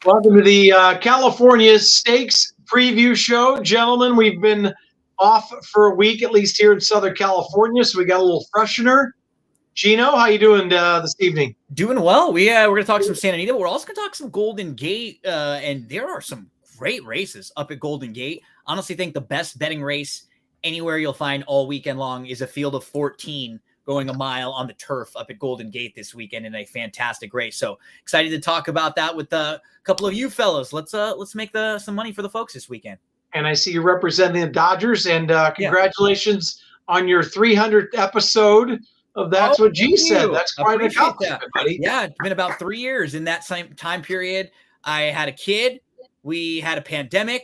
Welcome to the California Stakes preview show. Gentlemen, we've been off for a week, at least here in Southern California, so we got a little freshener. Gino, how you doing this evening? Doing well. We're going to talk some Santa Anita, but we're also going to talk some Golden Gate, and there are some great races up at Golden Gate. Honestly, think the best betting race anywhere you'll find all weekend long is a field of 14 going a mile on the turf up at Golden Gate this weekend in a fantastic race. So excited to talk about that with a couple of you fellows. Let's make some money for the folks this weekend. And I see you representing the Dodgers, and congratulations on your 300th episode of That's What G Said. That's quite an accomplishment, buddy. Yeah, it's been about 3 years. In that same time period, I had a kid. We had a pandemic.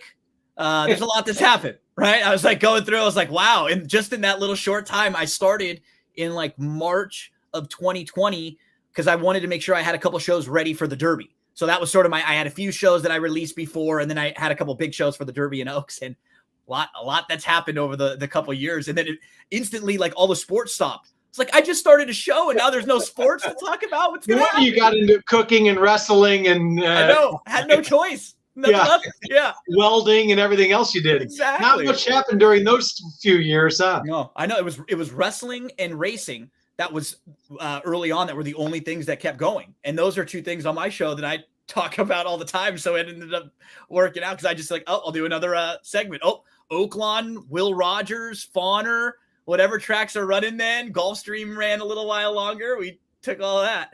There's a lot that's happened, right? I was like going through, I was like, wow. And just in that little short time, I started in like March of 2020 because I wanted to make sure I had a couple shows ready for the Derby. So that was sort of I had a few shows that I released before, and then I had a couple big shows for the Derby and Oaks, and a lot that's happened over the couple of years. And then it instantly, like, all the sports stopped. It's like, I just started a show and now there's no sports to talk about. What's going on? You got into cooking and wrestling and I know, had no choice. Nothing. Welding and everything else you did. Exactly. Not much happened during those few years, huh? No, I know it was wrestling and racing that was early on that were the only things that kept going. And those are two things on my show that I talk about all the time. So it ended up working out because I just like, I'll do another segment. Oaklawn, Will Rogers, Fawner, whatever tracks are running then. Gulfstream ran a little while longer. We took all that.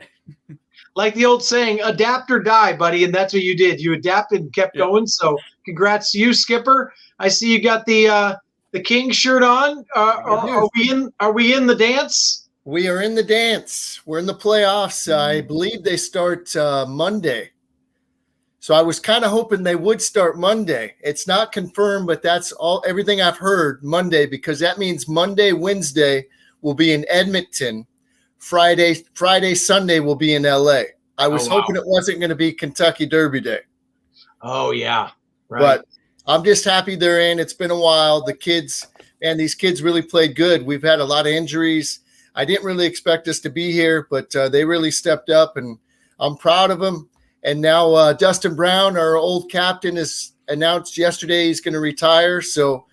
Like the old saying, adapt or die, buddy. And that's what you did. You adapted and kept going. So congrats to you, Skipper. I see you got the King shirt on. Are we in the dance? We are in the dance. We're in the playoffs. I believe they start Monday. So I was kind of hoping they would start Monday. It's not confirmed, but that's everything I've heard, Monday, because that means Monday, Wednesday will be in Edmonton. Friday, Sunday will be in LA. I was hoping it wasn't going to be Kentucky Derby Day. Oh, yeah. Right. But I'm just happy they're in. It's been a while. These kids really played good. We've had a lot of injuries. I didn't really expect us to be here, but they really stepped up, and I'm proud of them. And now Dustin Brown, our old captain, has announced yesterday he's going to retire. So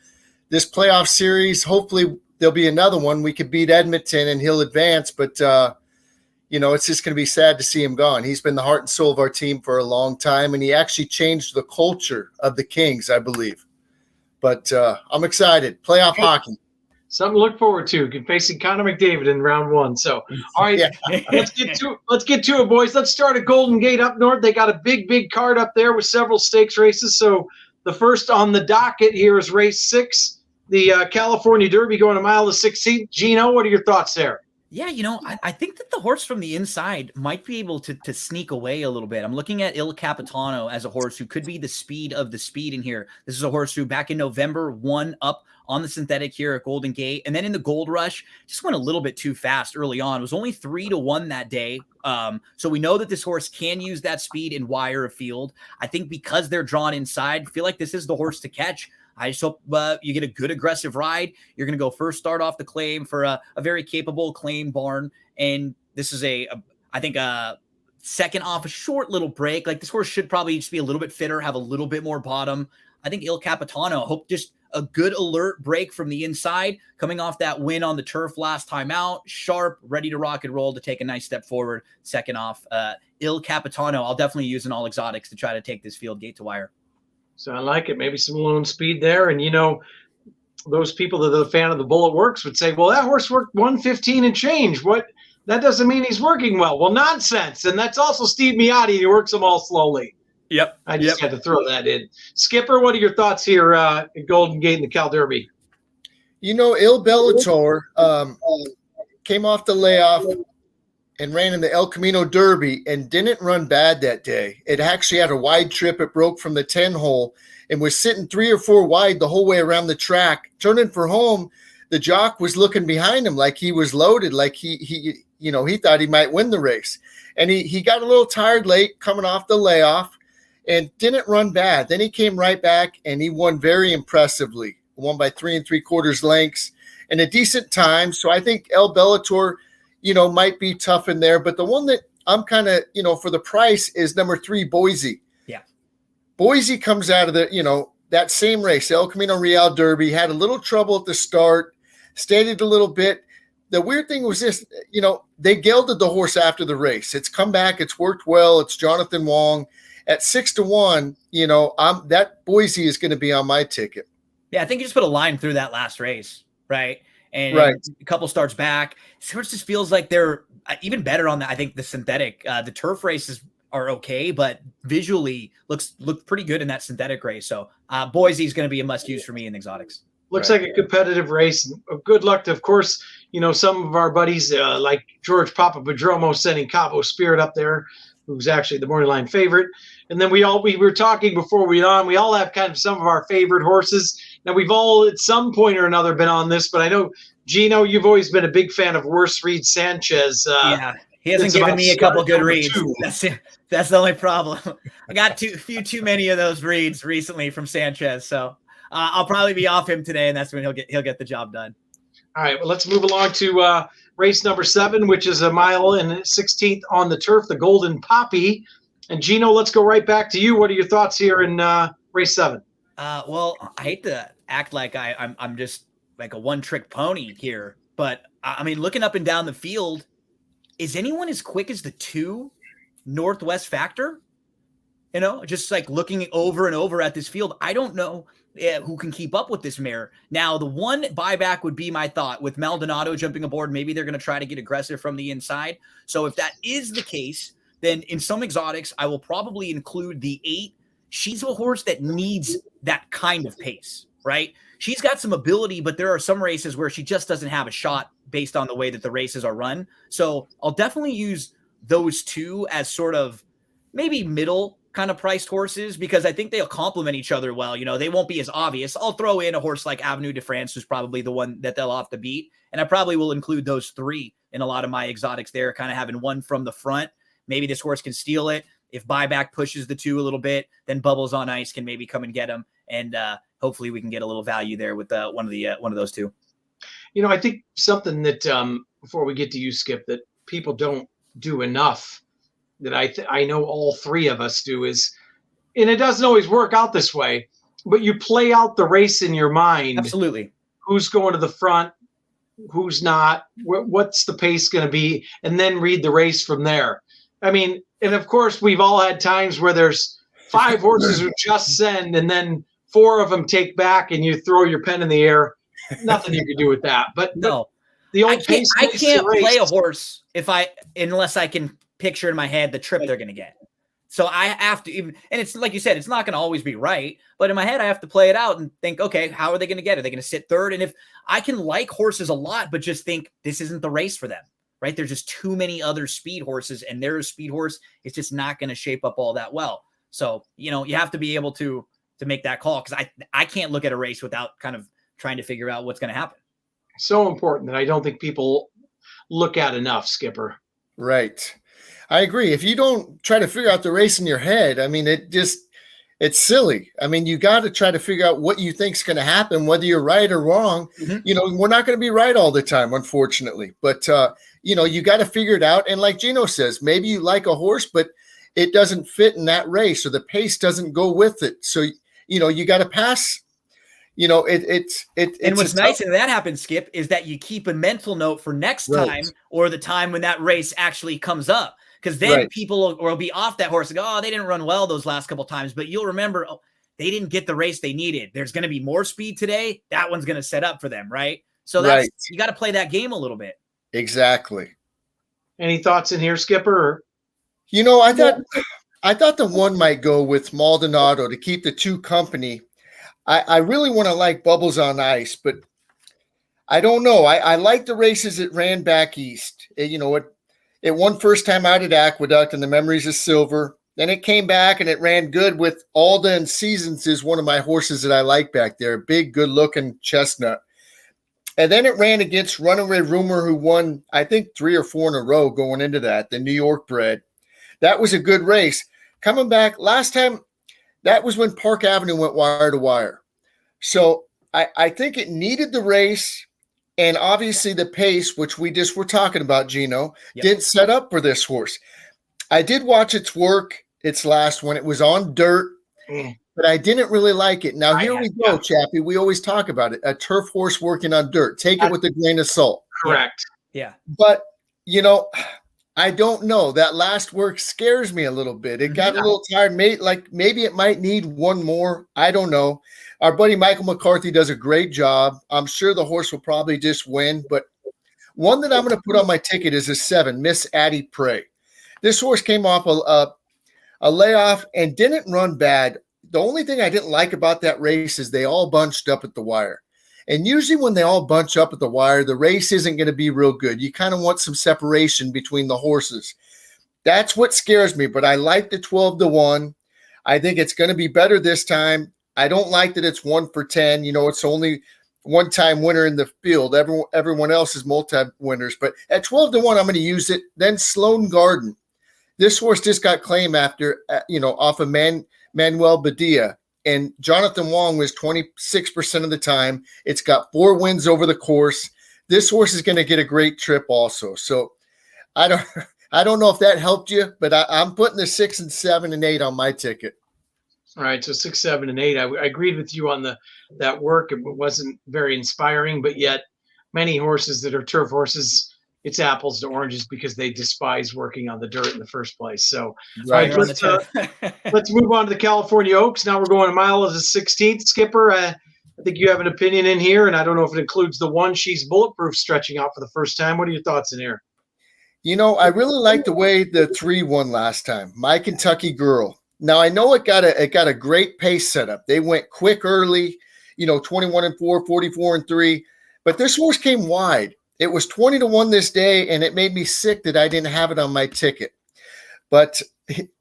this playoff series, hopefully there'll be another one. We could beat Edmonton and he'll advance. But, it's just going to be sad to see him gone. He's been the heart and soul of our team for a long time, and he actually changed the culture of the Kings, I believe. But I'm excited. Playoff hockey. Something to look forward to. Facing Connor McDavid in round one. So, all right, let's get to it, boys. Let's start at Golden Gate up north. They got a big card up there with several stakes races. So the first on the docket here is race 6, the California Derby, going a mile to 16. Gino, what are your thoughts there? Yeah, I think that the horse from the inside might be able to sneak away a little bit. I'm looking at Il Capitano as a horse who could be the speed of the speed in here. This is a horse who back in November won up on the synthetic here at Golden Gate. And then in the Gold Rush, just went a little bit too fast early on. It was only 3-1 that day. So we know that this horse can use that speed in wire of field. I think because they're drawn inside, I feel like this is the horse to catch. I just hope you get a good aggressive ride. You're going to go first start off the claim for a very capable claim barn. And this is I think a second off a short little break. Like, this horse should probably just be a little bit fitter, have a little bit more bottom. I think Il Capitano, I hope just a good alert break from the inside, coming off that win on the turf last time out, sharp, ready to rock and roll to take a nice step forward. Second off, Il Capitano, I'll definitely use an all exotics to try to take this field gate to wire. So I like it. Maybe some lone speed there. And, those people that are the fan of the Bullet Works would say, well, that horse worked 115 and change. That doesn't mean he's working well. Well, nonsense. And that's also Steve Miotti. He works them all slowly. Yep. I just had to throw that in. Skipper, what are your thoughts here at Golden Gate in the Cal Derby? Il Bellator came off the layoff and ran in the El Camino Derby and didn't run bad that day. It actually had a wide trip. It broke from the 10 hole and was sitting 3 or 4 wide the whole way around the track. Turning for home, the jock was looking behind him like he was loaded, like he thought he might win the race. And he got a little tired late coming off the layoff and didn't run bad. Then he came right back and he won very impressively. Won by 3 3/4 lengths and a decent time. So I think El Bellator, might be tough in there. But the one that I'm kind of, for the price is number 3, Boise. Yeah. Boise comes out of that same race, El Camino Real Derby, had a little trouble at the start, stated a little bit. The weird thing was this, they gelded the horse after the race. It's come back. It's worked well. It's Jonathan Wong at 6-1. That Boise is going to be on my ticket. Yeah. I think you just put a line through that last race. Right. And right. A couple starts back. This horse just feels like they're even better on I think the synthetic, the turf races are okay, but visually look pretty good in that synthetic race. So Boise is going to be a must use for me in exotics. Looks like a competitive race. Good luck to, of course, some of our buddies like George Papapadromo sending Cabo Spirit up there, who's actually the morning line favorite. And then we were talking before we all have kind of some of our favorite horses. Now we've all at some point or another been on this, but I know Gino, you've always been a big fan of Worse Reed Sanchez. Yeah, he hasn't given me a couple good reads. That's the only problem. I got a few too many of those reads recently from Sanchez, so I'll probably be off him today, and that's when he'll get the job done. All right, well, let's move along to race number 7, which is 1 mile and 16th on the turf, the Golden Poppy. And Gino, let's go right back to you. What are your thoughts here in race 7? Well, I hate to act like I'm just like a one-trick pony here, but I mean, looking up and down the field, is anyone as quick as the 2 Northwest Factor? Just like looking over and over at this field, I don't know who can keep up with this mare. Now, the one buyback would be my thought with Maldonado jumping aboard. Maybe they're going to try to get aggressive from the inside. So if that is the case, then in some exotics, I will probably include the 8. She's a horse that needs that kind of pace, right? She's got some ability, but there are some races where she just doesn't have a shot based on the way that the races are run. So I'll definitely use those 2 as sort of maybe middle kind of priced horses, because I think they'll complement each other well. They won't be as obvious. I'll throw in a horse like Avenue de France, who's probably the one that they'll have to beat. And I probably will include those 3 in a lot of my exotics there, kind of having one from the front. Maybe this horse can steal it. If buyback pushes the 2 a little bit, then Bubbles on Ice can maybe come and get him. And hopefully we can get a little value there with one of those 2. I think something that before we get to you, Skip, that people don't do enough, that I know all 3 of us do, is, and it doesn't always work out this way, but you play out the race in your mind. Absolutely. Who's going to the front, who's not, what's the pace going to be, and then read the race from there. I mean, and of course, we've all had times where there's 5 horses who just send, and then 4 of them take back, and you throw your pen in the air. Nothing you can do with that. But no, the old I can't play a horse unless I can picture in my head the trip they're going to get. So I have to and it's like you said, it's not going to always be right, but in my head, I have to play it out and think, okay, how are they going to get it? Are they going to sit third? And if I can like horses a lot, but just think this isn't the race for them, right? There's just too many other speed horses, and their speed horse is just not going to shape up all that well. So, you have to be able to make that call, because I can't look at a race without kind of trying to figure out what's going to happen. So important that I don't think people look at enough, Skipper. Right. I agree. If you don't try to figure out the race in your head, I mean, it's silly. I mean, you got to try to figure out what you think is going to happen, whether you're right or wrong. Mm-hmm. We're not going to be right all the time, unfortunately, but you got to figure it out. And like Gino says, maybe you like a horse, but it doesn't fit in that race, or the pace doesn't go with it. So, you got to pass. And what's nice when that happens, Skip, is that you keep a mental note for next time, or the time when that race actually comes up. Because then people will be off that horse and go, oh, they didn't run well those last couple times. But you'll remember, oh, they didn't get the race they needed. There's going to be more speed today. That one's going to set up for them, right? So you got to play that game a little bit. Exactly. Any thoughts in here, Skipper? I thought the 1 might go with Maldonado to keep the 2 company. I really want to like Bubbles on Ice, but I don't know. I like the races it ran back east. It won first time out at Aqueduct, and the Memories of Silver. Then it came back, and it ran good with Alda and Seasons is one of my horses that I like back there. Big, good-looking chestnut. And then it ran against Runaway Rumor, who won, I think, 3 or 4 in a row going into that, the New York bred. That was a good race. Coming back, last time, that was when Park Avenue went wire to wire. So I think it needed the race. And obviously the pace, which we just were talking about, Gino, didn't set up for this horse. I did watch its work, its last one. It was on dirt. but I didn't really like it. Now, here we go, Chappie. We always talk about it. A turf horse working on dirt. Take it with a grain of salt. Correct. Yeah. But, I don't know. That last work scares me a little bit. It got a little tired. Maybe it might need one more. I don't know. Our buddy Michael McCarthy does a great job. I'm sure the horse will probably just win. But one that I'm going to put on my ticket is a 7, Miss Addie Prey. This horse came off a layoff and didn't run bad. The only thing I didn't like about that race is they all bunched up at the wire. And usually when they all bunch up at the wire, the race isn't going to be real good. You kind of want some separation between the horses. That's what scares me, but I like the 12-1. I think it's going to be better this time. I don't like that it's 1 for 10. It's only one-time winner in the field. Everyone else is multi-winners. But at 12-1, I'm going to use it. Then Sloane Garden. This horse just got claimed after, off of Manuel Badia. And Jonathan Wong was 26% of the time. It's got 4 wins over the course. This horse is going to get a great trip also. So I don't know if that helped you, but I'm putting the 6 and 7 and 8 on my ticket. All right, so 6, 7, and 8. I agreed with you on that work. It wasn't very inspiring, but yet many horses that are turf horses, it's apples to oranges because they despise working on the dirt in the first place. So right. Let's move on to the California Oaks. Now we're going a mile as a 16th. Skipper, I think you have an opinion in here, and I don't know if it includes the one. She's bulletproof stretching out for the first time. What are your thoughts in here? I really like the way the 3 won last time. My Kentucky Girl. Now I know it got a great pace setup. They went quick early, 21-4, 44-3, but this horse came wide. It was 20-1 this day, and it made me sick that I didn't have it on my ticket. But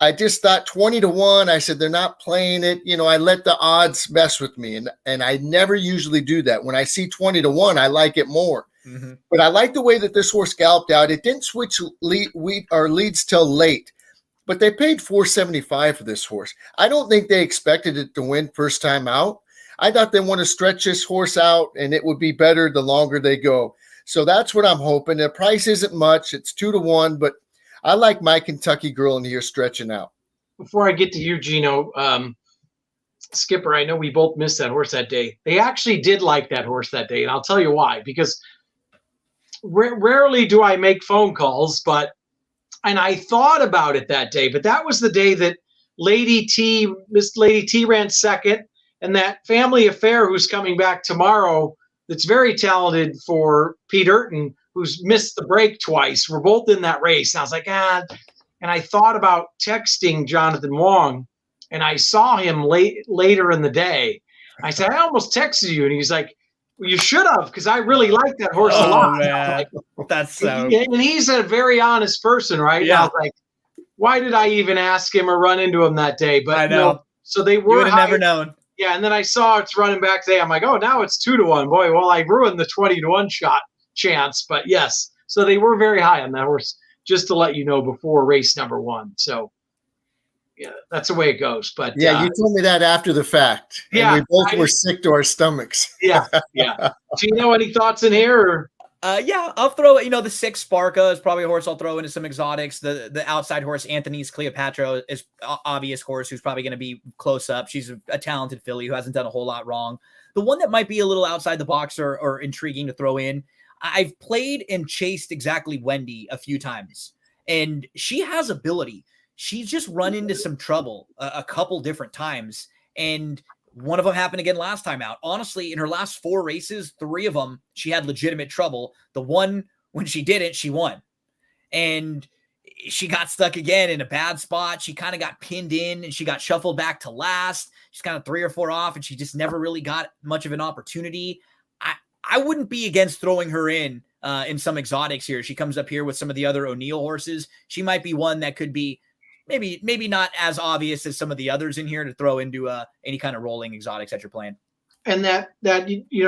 I just thought 20-1. I said they're not playing it. I let the odds mess with me, and I never usually do that. When I see 20-1, I like it more. Mm-hmm. But I like the way that this horse galloped out. It didn't switch leads till late, but they paid $475 for this horse. I don't think they expected it to win first time out. I thought they want to stretch this horse out, and it would be better the longer they go. So that's what I'm hoping. The price isn't much. It's 2-1, but I like my Kentucky Girl in here stretching out. Before I get to you, Gino, Skipper, I know we both missed that horse that day. They actually did like that horse that day, and I'll tell you why. Because rarely do I make phone calls, and I thought about it that day, but that was the day that Miss Lady T ran second, and that Family Affair, who's coming back tomorrow, that's very talented for Pete Urton, who's missed the break twice. We're both in that race. And I was like, and I thought about texting Jonathan Wong, and I saw him later in the day. I said, I almost texted you. And he's like, well, you should have, because I really like that horse a lot. Man. That's so. And he's a very honest person, right? Yeah. I was like, why did I even ask him or run into him that day? But I know. So they were. You would have never known. Yeah, and then I saw it's running back today. I'm like, oh, now it's 2-1. Boy, well, I ruined the 20-1 chance. But yes, so they were very high on that horse, just to let you know before race number 1. So yeah, that's the way it goes. But yeah, you told me that after the fact. Yeah, and we both were sick to our stomachs. Yeah. Do you know any thoughts in here? Or? Yeah, I'll throw it. The 6 Sparka is probably a horse I'll throw into some exotics. The outside horse, Anthony's Cleopatra, is obvious horse who's probably going to be close up. She's a talented filly who hasn't done a whole lot wrong. The one that might be a little outside the box or intriguing to throw in, I've played and chased Exactly Wendy a few times, and she has ability. She's just run into some trouble a couple different times, and one of them happened again last time out. Honestly, in her last 4 races, 3 of them, she had legitimate trouble. The one, when she didn't, she won. And she got stuck again in a bad spot. She kind of got pinned in, and she got shuffled back to last. She's kind of 3 or 4 off, and she just never really got much of an opportunity. I wouldn't be against throwing her in some exotics here. She comes up here with some of the other O'Neill horses. She might be one that could be maybe not as obvious as some of the others in here to throw into any kind of rolling exotics that you're playing. And that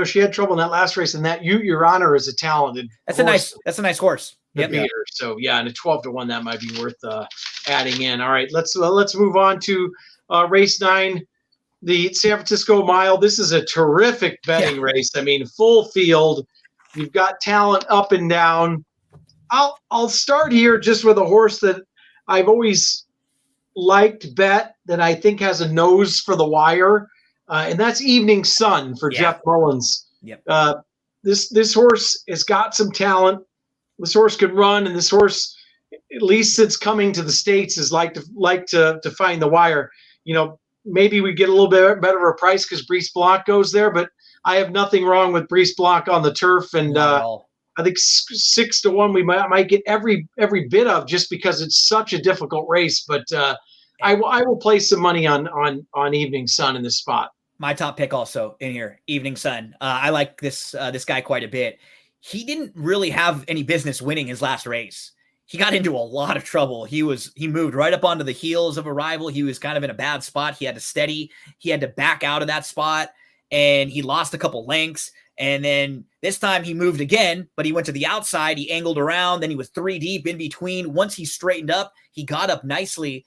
she had trouble in that last race, and that Your Honor is a talented. That's a nice horse. Yep. So yeah, and a 12-1 that might be worth adding in. All right, let's move on to race 9, the San Francisco Mile. This is a terrific betting race. I mean, full field. You've got talent up and down. I'll start here just with a horse that I've always liked bet that I think has a nose for the wire, and that's Evening Sun for Jeff Mullins. Yep. This horse has got some talent. This horse could run, and this horse, at least since coming to the States, is like to find the wire. Maybe we get a little bit better of a price because Breese Blanc goes there, but I have nothing wrong with Breese Blanc on the turf, and I think 6 to 1 we might get every bit of, just because it's such a difficult race. But I will place some money on Evening Sun in this spot. My top pick also in here, Evening Sun. I like this guy quite a bit. He didn't really have any business winning his last race. He got into a lot of trouble. He moved right up onto the heels of a rival. He was kind of in a bad spot. He had to steady. He had to back out of that spot, and he lost a couple lengths. And then this time he moved again, but he went to the outside. He angled around. Then he was 3 deep in between. Once he straightened up, he got up nicely.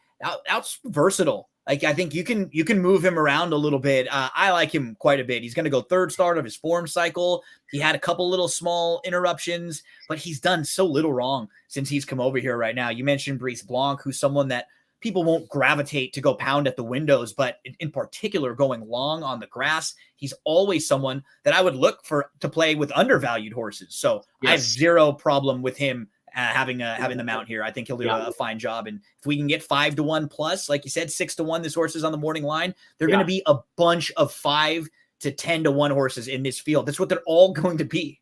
Out's versatile. Like, I think you can move him around a little bit. I like him quite a bit. He's going to go third start of his form cycle. He had a couple little small interruptions, but he's done so little wrong since he's come over here right now. You mentioned Breese Blanc, who's someone that people won't gravitate to go pound at the windows, but in particular, going long on the grass, he's always someone that I would look for to play with undervalued horses. So I have zero problem with him having the mount here. I think he'll do a fine job. And if we can get 5 to 1 plus, like you said, 6 to 1, this horse is on the morning line. They're going to be a bunch of 5 to 10 to 1 horses in this field. That's what they're all going to be.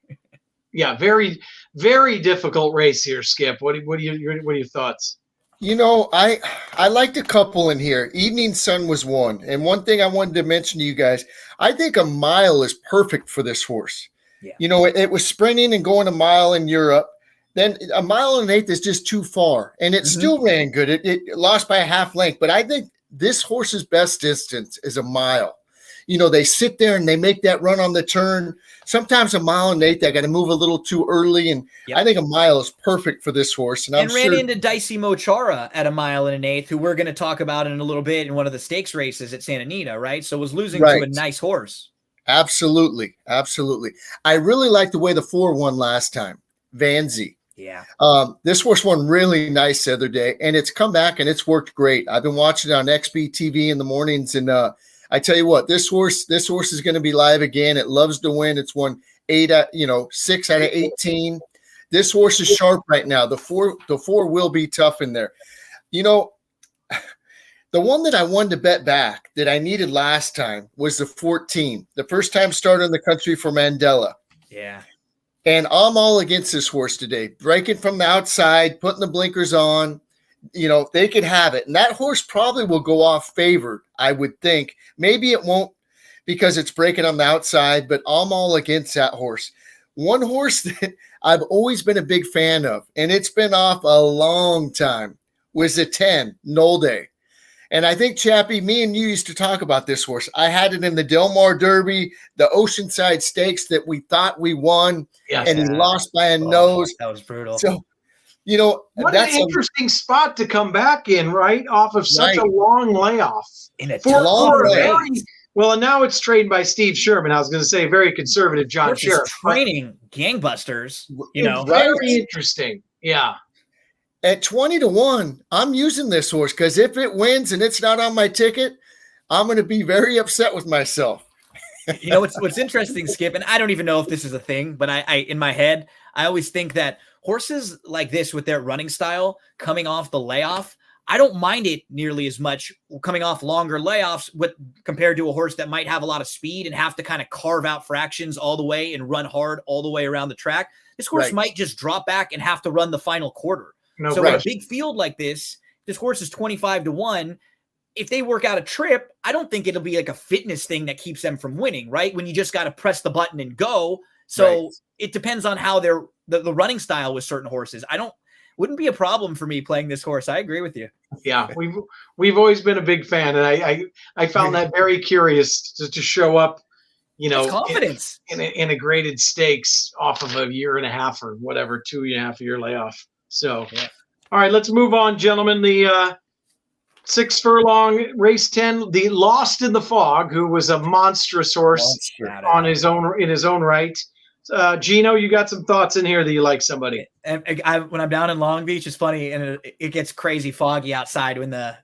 Yeah. Very, very difficult race here, Skip. What are your thoughts? I liked a couple in here. Evening Sun was one. And one thing I wanted to mention to you guys, I think a mile is perfect for this horse. Yeah. It was sprinting and going a mile in Europe. Then a mile and 1/8 is just too far. And it still ran good. It lost by a half length. But I think this horse's best distance is a mile. They sit there and they make that run on the turn. Sometimes a mile and 1/8, they got to move a little too early. And I think a mile is perfect for this horse. And ran into Dicey Mochara at a mile and 1/8, who we're going to talk about in a little bit in one of the stakes races at Santa Anita, right? So was losing to a nice horse. Absolutely. Absolutely. I really like the way the 4 won last time. Vanzi. Yeah. This horse won really nice the other day, and it's come back and it's worked great. I've been watching it on XB TV in the mornings, and I tell you what, this horse is going to be live again. It loves to win. It's won 6 out of 18. This horse is sharp right now. The four will be tough in there. The one that I wanted to bet back that I needed last time was the 14, the first time starter in the country for Mandela. Yeah. And I'm all against this horse today. Breaking from the outside, putting the blinkers on, they could have it. And that horse probably will go off favored, I would think. Maybe it won't because it's breaking on the outside, but I'm all against that horse. One horse that I've always been a big fan of, and it's been off a long time, was the 10, Nolde. And I think, Chappie, me and you used to talk about this horse. I had it in the Del Mar Derby, the Oceanside Stakes that we thought we won, and he lost by a nose. That was brutal. So, what an interesting spot to come back in, right? Off of such a long layoff. In a long race. Well, and now it's trained by Steve Sherman. I was going to say very conservative John Sheriff. Training gangbusters, Very interesting. Yeah. At 20 to 1, I'm using this horse because if it wins and it's not on my ticket, I'm going to be very upset with myself. What's interesting, Skip, and I don't even know if this is a thing, but I in my head, I always think that horses like this with their running style coming off the layoff, I don't mind it nearly as much coming off longer layoffs compared to a horse that might have a lot of speed and have to kind of carve out fractions all the way and run hard all the way around the track. This horse might just drop back and have to run the final quarter. In a big field like this horse is 25 to 1. If they work out a trip, I don't think it'll be like a fitness thing that keeps them from winning, right? When you just got to press the button and go. So it depends on how the running style with certain horses. Wouldn't be a problem for me playing this horse. I agree with you. Yeah, we've always been a big fan, and I found that very curious to show up, confidence in a graded stakes off of a 1.5 years or whatever, 2.5 year layoff. So, all right, let's move on, gentlemen. The 6 furlong race 10, the Lost in the Fog, who was a monstrous horse in his own right. Gino, you got some thoughts in here that you like somebody. And when I'm down in Long Beach, it's funny, and it gets crazy foggy outside when the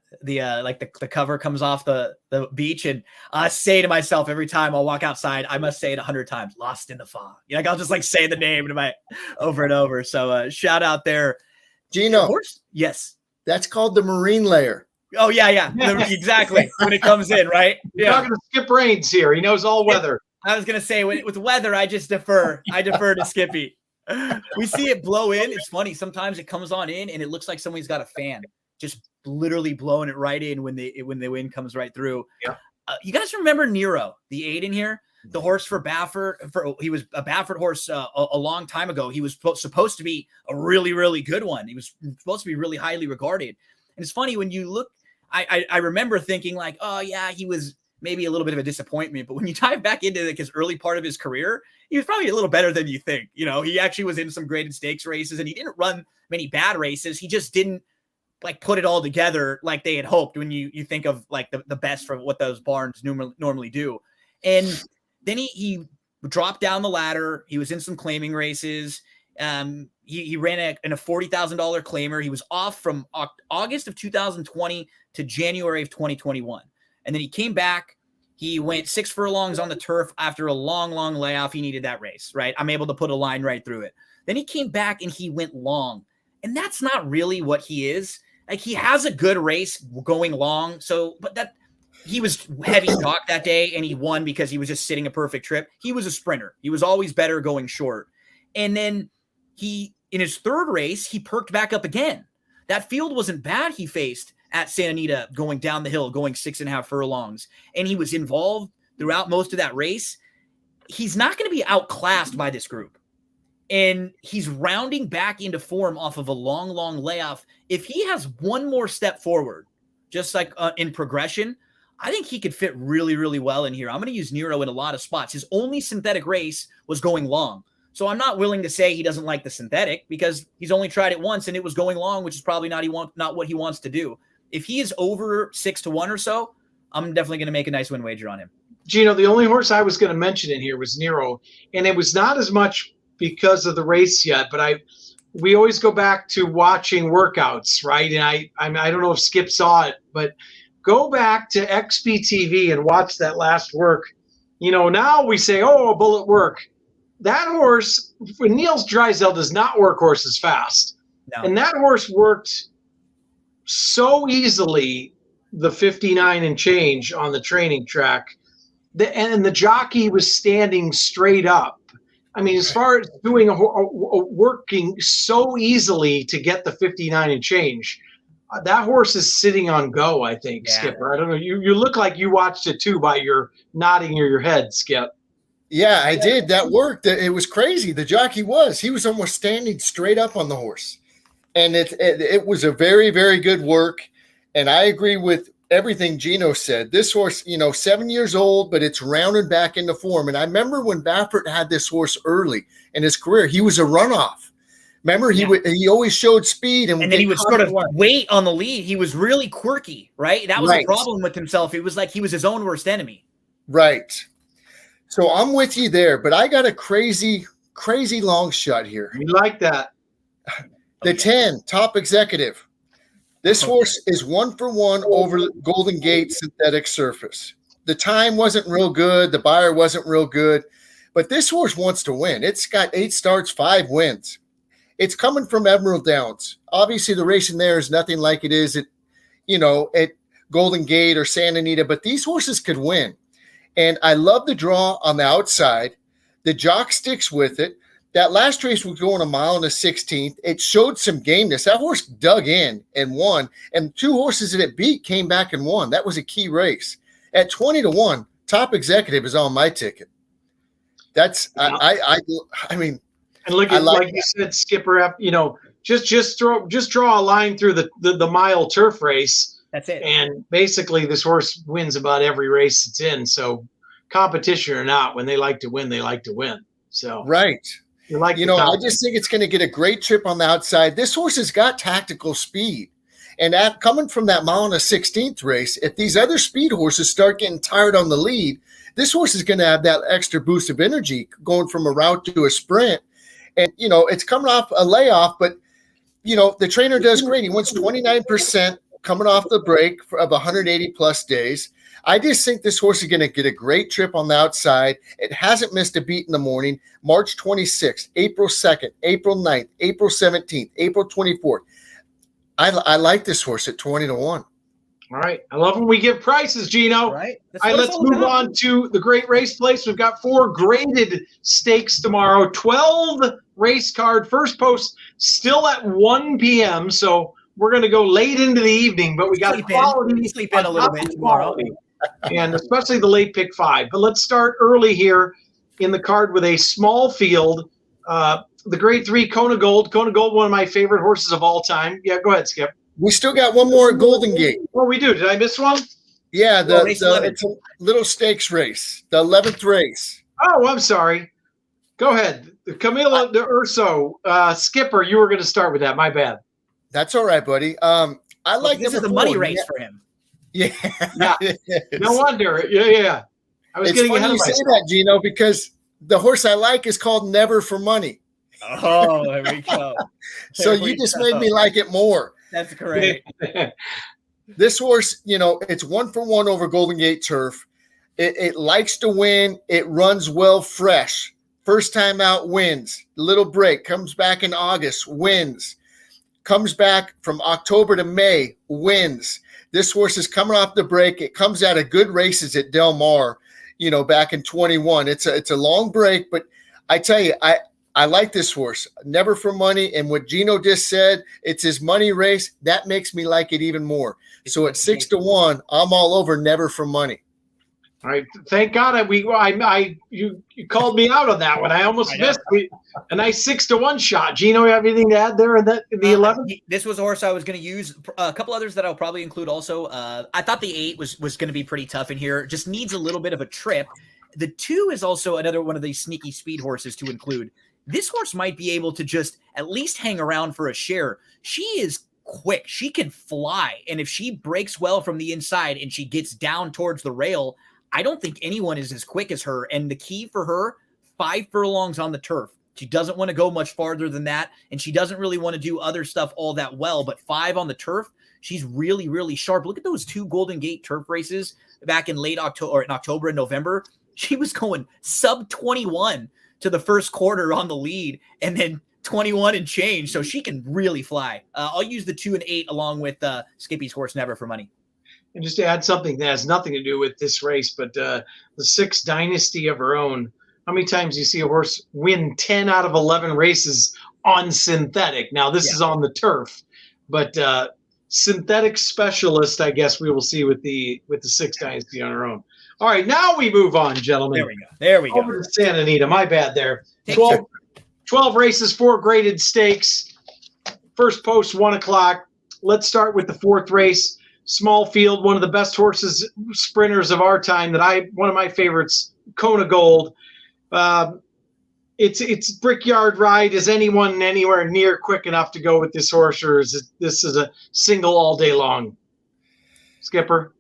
cover comes off the beach, and I say to myself every time I'll walk outside, I must say it 100 times, "Lost in the Fog." I'll just say the name over and over. So shout out there, Gino. Yes, that's called the marine layer. Oh yeah, exactly. When it comes in, right? You're talking to Skip Raines here. He knows all weather. I was gonna say with weather, I just defer. I defer to Skippy. We see it blow in. It's funny. Sometimes it comes on in, and it looks like somebody's got a fan, just literally blowing it right in when the wind comes right through. Yeah. You guys remember Nero, the 8 in here, the horse for Baffert? He was a Baffert horse a long time ago. He was supposed to be a really, really good one. He was supposed to be really highly regarded. And it's funny when you look. I remember thinking like, oh yeah, he was maybe a little bit of a disappointment, but when you dive back into his early part of his career, he was probably a little better than you think. He actually was in some graded stakes races, and he didn't run many bad races. He just didn't put it all together like they had hoped when you think of the best for what those barns normally do. And then he dropped down the ladder. He was in some claiming races. He ran in a $40,000 claimer. He was off from August of 2020 to January of 2021. And then he came back. He went 6 furlongs on the turf after a long, long layoff. He needed that race, right? I'm able to put a line right through it. Then he came back and he went long. And that's not really what he is. He has a good race going long. But he was heavy talk that day, and he won because he was just sitting a perfect trip. He was a sprinter. He was always better going short. And then in his third race, he perked back up again. That field wasn't bad he faced at Santa Anita going down the hill, going 6.5 furlongs. And he was involved throughout most of that race. He's not going to be outclassed by this group. And he's rounding back into form off of a long, long layoff. If he has one more step forward, just in progression, I think he could fit really, really well in here. I'm going to use Nero in a lot of spots. His only synthetic race was going long. So I'm not willing to say he doesn't like the synthetic because he's only tried it once and it was going long, which is probably not what he wants to do. If he is over 6-1 or so, I'm definitely going to make a nice win wager on him. Gino, the only horse I was going to mention in here was Nero, and it was not as much because of the race yet, but we always go back to watching workouts, right? And I don't know if Skip saw it, but go back to XBTV and watch that last work. Now we say, oh, a bullet work. That horse, Niels Drysdale does not work horses fast. No. And that horse worked so easily the 59 and change on the training track. And the jockey was standing straight up. I mean, as far as doing working so easily to get the 59 and change, that horse is sitting on go, I think, yeah. Skipper. I don't know. You look like you watched it too by your nodding your head, Skip. Yeah, I did. That worked. It was crazy. The jockey he was almost standing straight up on the horse. And it was a very, very good work. And I agree with everything Gino said. This horse, 7 years old, but it's rounded back into form. And I remember when Baffert had this horse early in his career, he was a runoff. Remember, he always showed speed. And then he would sort of wait on the lead. He was really quirky, right? That was the problem with himself. It was like he was his own worst enemy. Right. So I'm with you there, but I got a crazy, crazy long shot here. You like that. The 10, Top Executive. This horse is 1-for-1 over Golden Gate synthetic surface. The time wasn't real good. The buyer wasn't real good. But this horse wants to win. It's got 8 starts, 5 wins. It's coming from Emerald Downs. Obviously, the racing there is nothing like it is at Golden Gate or Santa Anita. But these horses could win. And I love the draw on the outside. The jock sticks with it. That last race was going 1 mile and a 16th. It showed some gameness. That horse dug in and won. And 2 horses that it beat came back and won. That was a key race. At 20-1, Top Executive is on my ticket. That's I mean. And look at like you said, Skipper. Just draw a line through the mile turf race. That's it. And basically, this horse wins about every race it's in. So, competition or not, when they like to win, they like to win. So right. I just think it's going to get a great trip on the outside. This horse has got tactical speed. And coming from that mile and a 16th race, if these other speed horses start getting tired on the lead, this horse is going to have that extra boost of energy going from a route to a sprint. And, it's coming off a layoff, but, the trainer does great. He wins 29% coming off the break of 180 plus days. I just think this horse is going to get a great trip on the outside. It hasn't missed a beat in the morning. March 26th, April 2nd, April 9th, April 17th, April 24th. I like this horse at 20-1. All right. I love when we give prices, Gino. Right. All right, let's move on to the Great Race Place. We've got 4 graded stakes tomorrow. 12 race card. First post still at 1 p.m. So we're going to go late into the evening, but we got quality. Sleep in a little bit tomorrow. And especially the late pick 5. But let's start early here in the card with a small field. The grade 3 Kona Gold. Kona Gold, one of my favorite horses of all time. Yeah, go ahead, Skip. We still got one more at Golden Gate. Oh, we do. Did I miss one? Yeah, it's a little stakes race, the 11th race. Oh, I'm sorry. Go ahead. Camila de Urso, Skipper, you were going to start with that. My bad. That's all right, buddy. I like this is the money race for him. Yeah. No wonder. Yeah. I was getting ahead of myself. Say that, Gino, because the horse I like is called Never for Money. Oh, there we go. So you just made me like it more. That's great. This horse, it's 1-for-1 over Golden Gate turf. It likes to win. It runs well fresh. First time out wins. Little break. Comes back in August. Wins. Comes back from October to May. Wins. This horse is coming off the break. It comes out of good races at Del Mar, back in 21. It's a long break, but I tell you, I like this horse. Never for Money. And what Gino just said, it's his money race. That makes me like it even more. So at 6-1, I'm all over Never for Money. All right. Thank God you called me out on that one. I almost missed a nice 6-1 shot. Gino, you have anything to add there in the 11? This was a horse I was going to use. A couple others that I'll probably include also. I thought the 8 was going to be pretty tough in here. Just needs a little bit of a trip. The 2 is also another one of these sneaky speed horses to include. This horse might be able to just at least hang around for a share. She is quick. She can fly. And if she breaks well from the inside and she gets down towards the rail, I don't think anyone is as quick as her. And the key for her, 5 furlongs on the turf. She doesn't want to go much farther than that. And she doesn't really want to do other stuff all that well. But 5 on the turf, she's really, really sharp. Look at those 2 Golden Gate turf races back in late October or in October and November. She was going sub 21 to the first quarter on the lead and then 21 and change. So she can really fly. I'll use the 2 and 8 along with Skippy's horse Never for Money. And just to add something that has nothing to do with this race, but the 6 Dynasty of her own. How many times do you see a horse win 10 out of 11 races on synthetic? Now this is on the turf, but synthetic specialist, I guess we will see with the 6 Dynasty on her own. All right, now we move on, gentlemen. There we go. Over to Santa Anita. My bad there. 12 races, 4 graded stakes. First post, 1 o'clock. Let's start with the 4th race. Small field, one of the best horses, sprinters of our time one of my favorites, Kona Gold. It's Brickyard Ride. Is anyone anywhere near quick enough to go with this horse, or this is a single all day long? Skipper?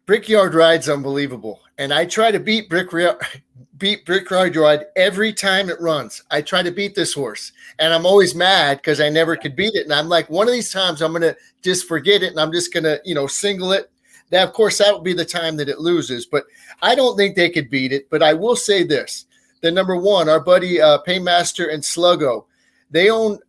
Brickyard Ride's unbelievable. And I try to beat Brickyard Ride every time it runs. I try to beat this horse. And I'm always mad because I never could beat it. And I'm like, one of these times I'm going to just forget it and I'm just going to, single it. Now, of course, that will be the time that it loses. But I don't think they could beat it. But I will say this. The number 1, our buddy Paymaster and Sluggo, they own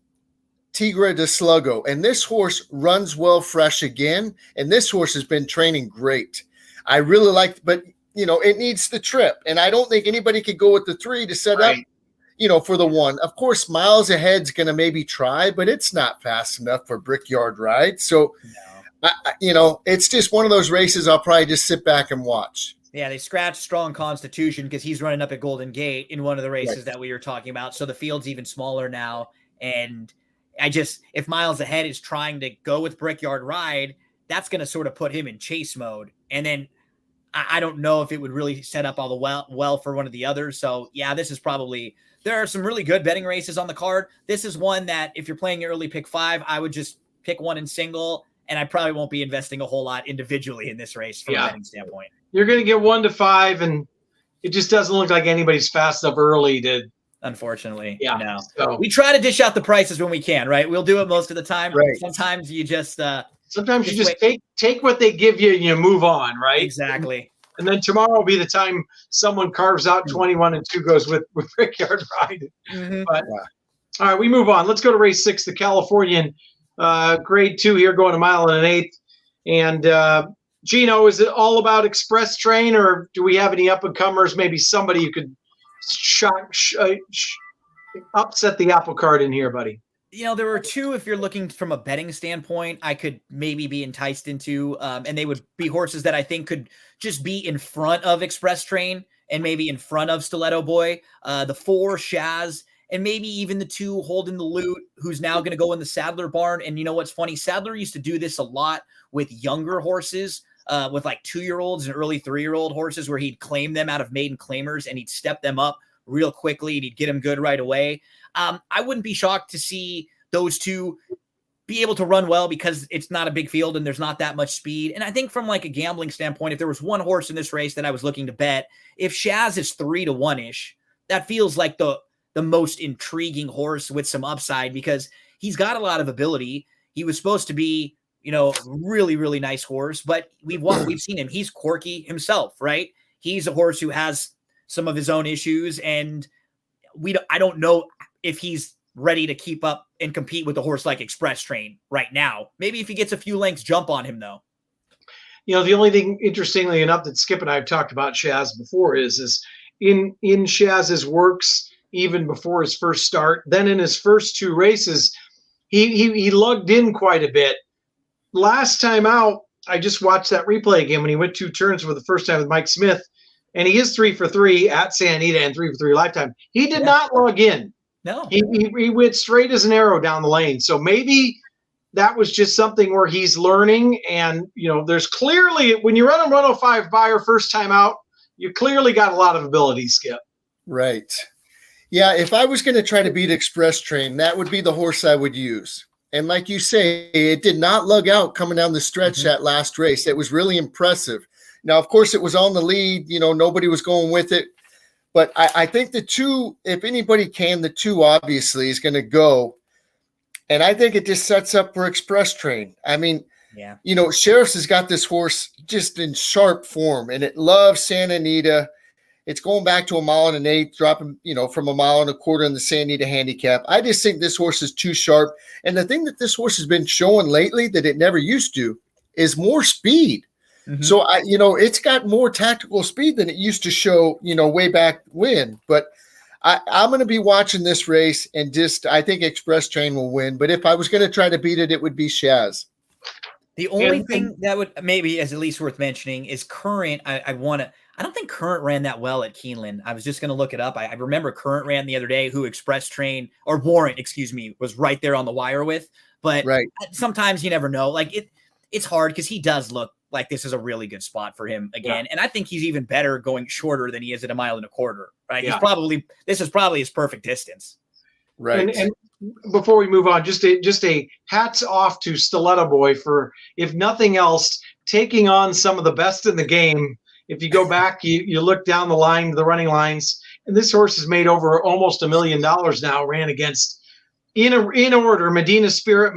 Tigra de Sluggo. And this horse runs well fresh again. And this horse has been training great. I really like, but it needs the trip. And I don't think anybody could go with the 3 to set up, for the 1. Of course, Miles Ahead's going to maybe try, but it's not fast enough for Brickyard Ride. So, it's just one of those races I'll probably just sit back and watch. Yeah, they scratched Strong Constitution because he's running up at Golden Gate in one of the races that we were talking about. So the field's even smaller now. And if Miles Ahead is trying to go with Brickyard Ride, that's going to sort of put him in chase mode. And then I don't know if it would really set up all the well for one of the others. So yeah, this is probably, there are some really good betting races on the card. This is one that if you're playing your early pick 5, I would just pick one in single, and I probably won't be investing a whole lot individually in this race from a betting standpoint. You're going to get 1 to 5, and it just doesn't look like anybody's fast enough early to. Unfortunately, yeah. No. So we try to dish out the prices when we can, right? We'll do it most of the time. Right. Sometimes you just sometimes you just take what they give you and you move on, right? Exactly. And then tomorrow will be the time someone carves out 21 and 2 goes with Brickyard Ride. Mm-hmm. But all right, we move on. Let's go to race 6, the Californian grade 2 here, going a mile and an 1/8. And Gino, is it all about express train, or do we have any up and comers? Maybe somebody you could upset the apple cart in here, buddy. You know, there were 2, if you're looking from a betting standpoint, I could maybe be enticed into, and they would be horses that I think could just be in front of Express Train and maybe in front of Stiletto Boy. The 4, Shaz, and maybe even the 2, Holding the Loot, who's now going to go in the Sadler barn. And you know what's funny? Sadler used to do this a lot with younger horses, with like 2-year-olds and early 3-year-old horses, where he'd claim them out of maiden claimers and he'd step them up real quickly and he'd get them good right away. I wouldn't be shocked to see those 2 be able to run well because it's not a big field and there's not that much speed. And I think from like a gambling standpoint, if there was one horse in this race that I was looking to bet, if Shaz is 3 to 1-ish, that feels like the most intriguing horse with some upside because he's got a lot of ability. He was supposed to be, you know, really, really nice horse, but we've seen him. He's quirky himself, right? He's a horse who has some of his own issues, and I don't know if he's ready to keep up and compete with a horse like Express Train right now. Maybe if he gets a few lengths jump on him, though. You know, the only thing, interestingly enough, that Skip and I have talked about Shaz before is in Shaz's works, even before his first start, then in his first 2 races, he lugged in quite a bit. Last time out, I just watched that replay again when he went 2 turns for the first time with Mike Smith, and he is 3 for 3 at Santa Anita and 3 for 3 lifetime. He did not lug in. No, he went straight as an arrow down the lane. So maybe that was just something where he's learning. And, you know, there's clearly, when you run a 105 buyer first time out, you clearly got a lot of ability, Skip. Right. Yeah, if I was going to try to beat Express Train, that would be the horse I would use. And like you say, it did not lug out coming down the stretch that last race. It was really impressive. Now, of course, it was on the lead. You know, nobody was going with it. But I think the 2, if anybody can, the 2 obviously is going to go. And I think it just sets up for Express Train. I mean, you know, Sheriff's has got this horse just in sharp form, and it loves Santa Anita. It's going back to a mile and an 1/8, dropping, you know, from a mile and a quarter in the Santa Anita handicap. I just think this horse is too sharp. And the thing that this horse has been showing lately that it never used to is more speed. So, you know, it's got more tactical speed than it used to show, you know, way back when. But I'm going to be watching this race, and I think Express Train will win. But if I was going to try to beat it, it would be Shaz. The only thing that would maybe is at least worth mentioning is Current. I don't think Current ran that well at Keeneland. I was just going to look it up. I remember Current ran the other day, who Express Train or Warrant, was right there on the wire with. But sometimes you never know. Like it's hard because he does look like this is a really good spot for him again. And I think he's even better going shorter than he is at a mile and a quarter, right? This is probably his perfect distance. Right. And before we move on, just a hats off to Stiletto Boy for, if nothing else, taking on some of the best in the game. If you go back, you look down the line, the running lines, and this horse has made over almost $1 million now, ran against in order, Medina Spirit,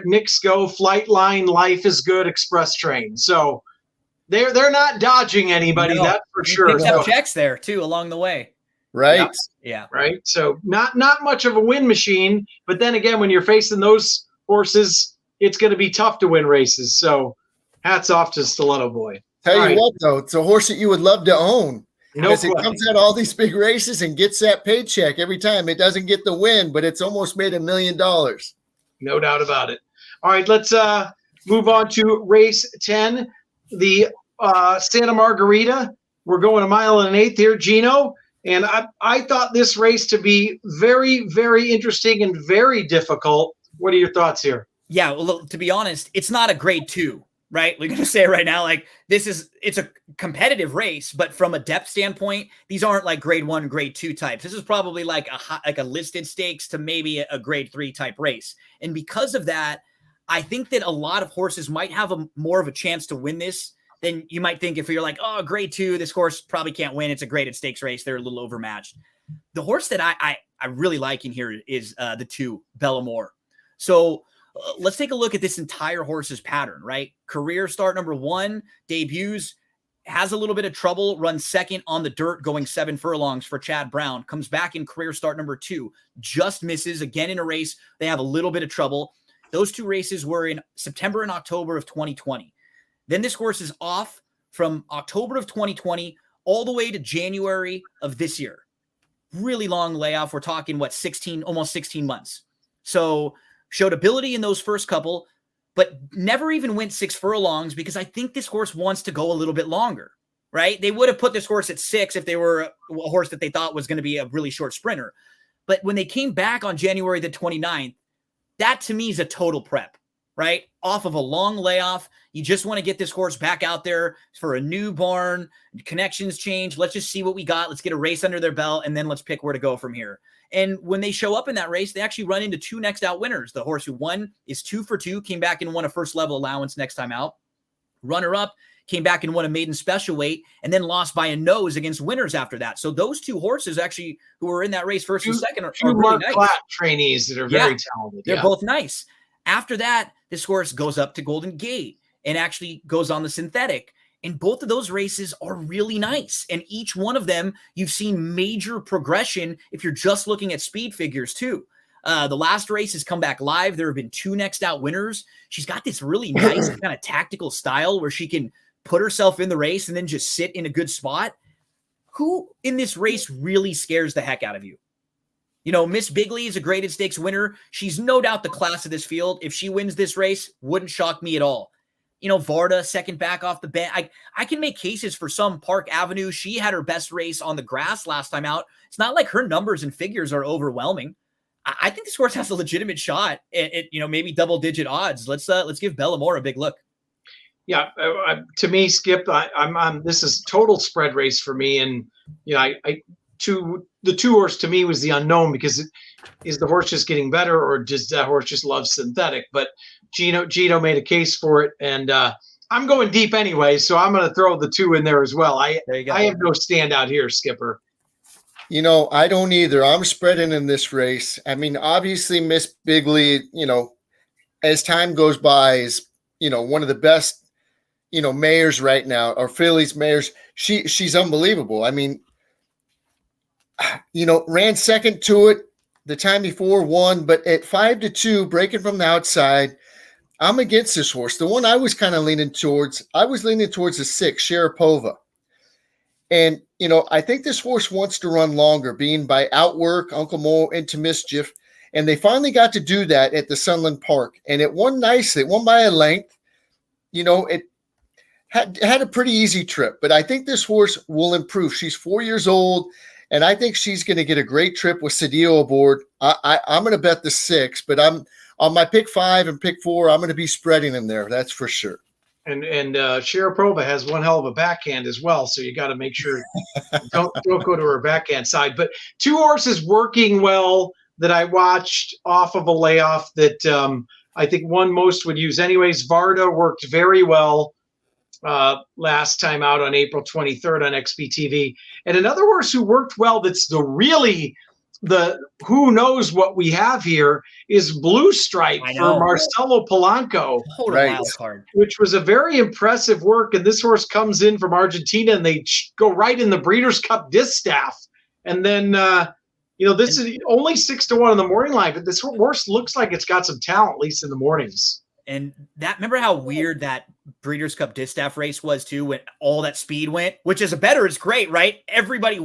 Nick's Go, Flightline, Life is Good, Express Train. So they're not dodging anybody, that's for sure. Picked up checks there too along the way. Right. Yeah. Right. So not much of a win machine, but then again, when you're facing those horses, it's going to be tough to win races. So hats off to Stiletto Boy. Tell you what, though, it's a horse that you would love to own. Because No it comes out all these big races and gets that paycheck every time. It doesn't get the win, but it's almost made $1 million. No doubt about it. All right, let's move on to race 10, the Santa Margarita. We're going a mile and an 1/8 here, Gino. And I thought this race to be very, very interesting and very difficult. What are your thoughts here? Yeah, well, to be honest, it's not a grade 2. right? We're going to say it right now, like it's a competitive race, but from a depth standpoint, these aren't like grade 1, grade 2 types. This is probably like a listed stakes to maybe a grade 3 type race. And because of that, I think that a lot of horses might have more of a chance to win this than you might think if you're like, oh, grade 2, this horse probably can't win. It's a graded stakes race. They're a little overmatched. The horse that I really like in here is the 2, Bellamore. So let's take a look at this entire horse's pattern, right? Career start number 1, debuts, has a little bit of trouble, runs second on the dirt, going 7 furlongs for Chad Brown, comes back in career start number 2, just misses again in a race. They have a little bit of trouble. Those 2 races were in September and October of 2020. Then this horse is off from October of 2020 all the way to January of this year. Really long layoff. We're talking, almost 16 months. So showed ability in those first couple, but never even went 6 furlongs because I think this horse wants to go a little bit longer, right? They would have put this horse at 6 if they were a horse that they thought was going to be a really short sprinter. But when they came back on January the 29th, that to me is a total prep, right? Off of a long layoff. You just want to get this horse back out there for a new barn. Connections change. Let's just see what we got. Let's get a race under their belt, and then let's pick where to go from here. And when they show up in that race, they actually run into 2 next out winners. The horse who won is 2 for 2, came back and won a first level allowance next time out. Runner up came back and won a maiden special weight, and then lost by a nose against winners after that. So those 2 horses actually who were in that race first and second are really Mark nice. Platt trainees that are very talented. They're both nice. After that, this horse goes up to Golden Gate and actually goes on the synthetic. And both of those races are really nice. And each one of them, you've seen major progression if you're just looking at speed figures too. The last race has come back live. There have been 2 next out winners. She's got this really nice kind of tactical style where she can put herself in the race and then just sit in a good spot. Who in this race really scares the heck out of you? You know, Miss Bigley is a graded stakes winner. She's no doubt the class of this field. If she wins this race, wouldn't shock me at all. You know, Varda, second back off the bench. I can make cases for some Park Avenue. She had her best race on the grass last time out. It's not like her numbers and figures are overwhelming. I think this horse has a legitimate shot at maybe double-digit odds. Let's give Bellamore a big look. Yeah, to me, Skip, I'm on. This is total spread race for me, and the 2 horse to me was the unknown because is the horse just getting better or does that horse just love synthetic? But Gino made a case for it, and I'm going deep anyway, so I'm going to throw the 2 in there as well. I have no standout here, Skipper. I don't either. I'm spreading in this race. I mean, obviously, Miss Bigley, as time goes by, is one of the best, mayors right now, or fillies mayors. She's unbelievable. I mean, ran second to it the time before, won, but at 5-2, breaking from the outside, I'm against this horse. The one I was kind of leaning towards, the 6, Sharapova. And, I think this horse wants to run longer, being by outwork, Uncle Mo into mischief. And they finally got to do that at the Sunland Park. And it won nicely. It won by a length. It had a pretty easy trip. But I think this horse will improve. She's 4 years old. And I think she's going to get a great trip with Cedillo aboard. I'm going to bet the 6, but I'm on my pick 5 and pick 4. I'm going to be spreading in there. That's for sure. And Sharapova has one hell of a backhand as well, so you got to make sure don't go to her backhand side. But 2 horses working well that I watched off of a layoff that I think one most would use anyways. Varda worked very well last time out on April 23rd on XBTV. And another horse who worked well that's the who knows what we have here is Blue Stripe for Marcelo Polanco, Right. Which was a very impressive work. And this horse comes in from Argentina and they go right in the Breeders' Cup Distaff. And then, this is only 6-1 in the morning line, but this horse looks like it's got some talent, at least in the mornings. And remember how weird that Breeders' Cup Distaff race was too, when all that speed went, which is great, right? Everybody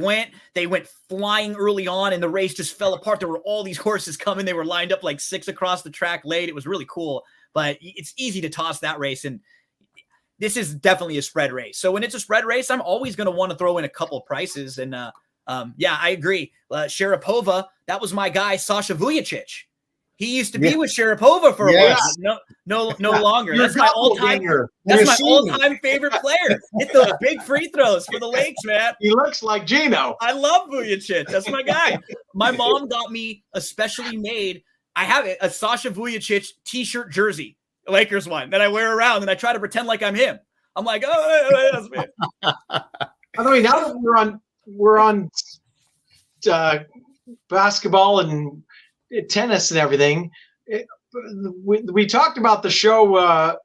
they went flying early on and the race just fell apart. There were all these horses coming. They were lined up like 6 across the track late. It was really cool, but it's easy to toss that race. And this is definitely a spread race. So when it's a spread race, I'm always going to want to throw in a couple prices. And I agree. Sharapova, that was my guy, Sasha Vujacic. He used to be with Sharapova for a while. Yes. But no longer. You're That's my doppelganger. all-time favorite player. Hit those big free throws for the Lakes, man. He looks like Gino. I love Vujacic. That's my guy. My mom got me a specially made. I have it, a Sasha Vujacic t-shirt jersey, a Lakers one, that I wear around, and I try to pretend like I'm him. I'm like, oh, that's me. By the way, now that we're on basketball and tennis and everything, we talked about the show,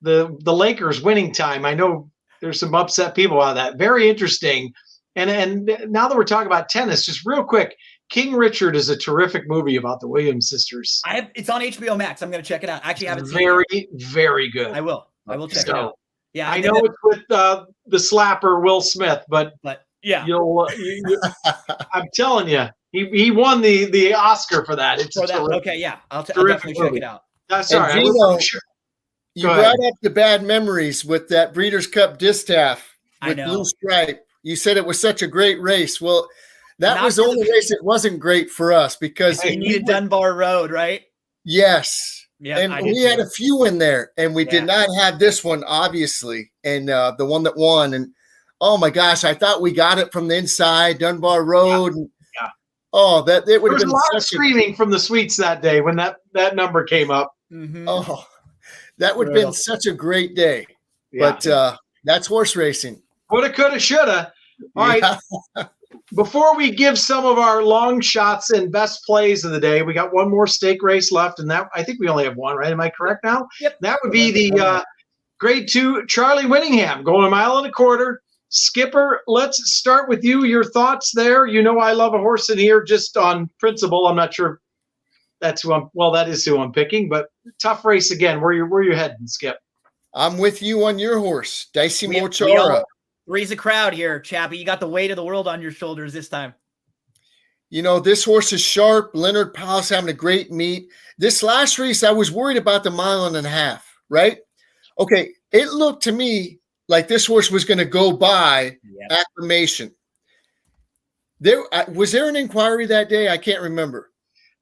the Lakers winning time. I know there's some upset people out of that. Very interesting. And now that we're talking about tennis, just real quick, King Richard is a terrific movie about the Williams sisters. It's on HBO Max. I'm going to check it out. Actually, I haven't seen it. Very good. I will check it out. Yeah, I know it's with the slapper Will Smith, but yeah, I'm telling you, he won the Oscar for that. It's okay. Yeah, I'll definitely check it out. Sorry, Gino, you brought up the bad memories with that Breeders' Cup distaff with blue stripe. You said it was such a great race. Well, that was the only race it wasn't great for us because you needed Dunbar Road, right? Yes. Yeah, and we had a few in there, and we did not have this one, obviously, and the one that won. And oh my gosh, I thought we got it from the inside, Dunbar Road. Yeah. And, oh, that it would have been a lot of screaming from the suites that day when that number came up. Mm-hmm. Oh, that would have been such a great day. Yeah. But that's horse racing. Woulda, coulda, shoulda. All right. Before we give some of our long shots and best plays of the day, we got one more stake race left, and that I think we only have one, right? Am I correct now? Yep. That would be the Grade 2 Charlie Winningham going 1.25 miles. Skipper, let's start with you. Your thoughts there. You know I love a horse in here just on principle. I'm not sure that's who that is who I'm picking, but tough race again. Where you heading, Skip? I'm with you on your horse, Dicey Mochara. Raise a crowd here, Chappie. You got the weight of the world on your shoulders this time. You know, this horse is sharp. Leonard Powell's having a great meet. This last race, I was worried about the 1.5 miles, right? Okay, it looked to me like this horse was going to go by acclamation. Was there an inquiry that day? I can't remember.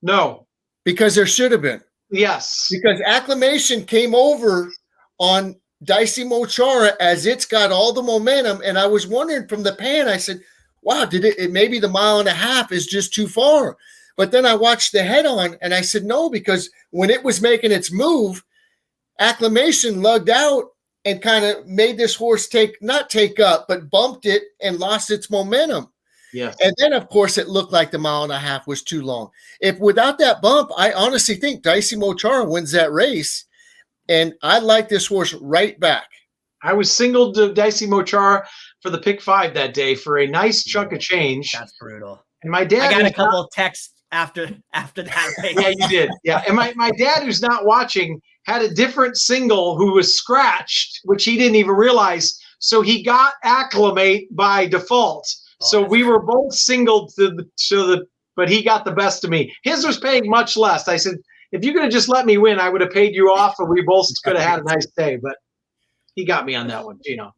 No. Because there should have been. Yes. Because acclamation came over on Dicey Mochara as it's got all the momentum. And I was wondering from the pan, I said, wow, did it maybe the 1.5 miles is just too far. But then I watched the head on and I said, no, because when it was making its move, acclamation lugged out and kind of made this horse not take up, but bumped it and lost its momentum. Yes. And then, of course, it looked like the 1.5 miles was too long. If without that bump, I honestly think Dicey Mochara wins that race. And I like this horse right back. I was singled to Dicey Mochara for the pick 5 that day for a nice chunk of change. That's brutal. And my dad, I got a couple of texts after that race. Yeah, you did. Yeah. And my dad, who's not watching, had a different single who was scratched, which he didn't even realize. So he got acclimate by default. So we were both singled but he got the best of me. His was paying much less. I said, if you could have just let me win, I would have paid you off and we both could have had a nice day. But he got me on that one, Gino.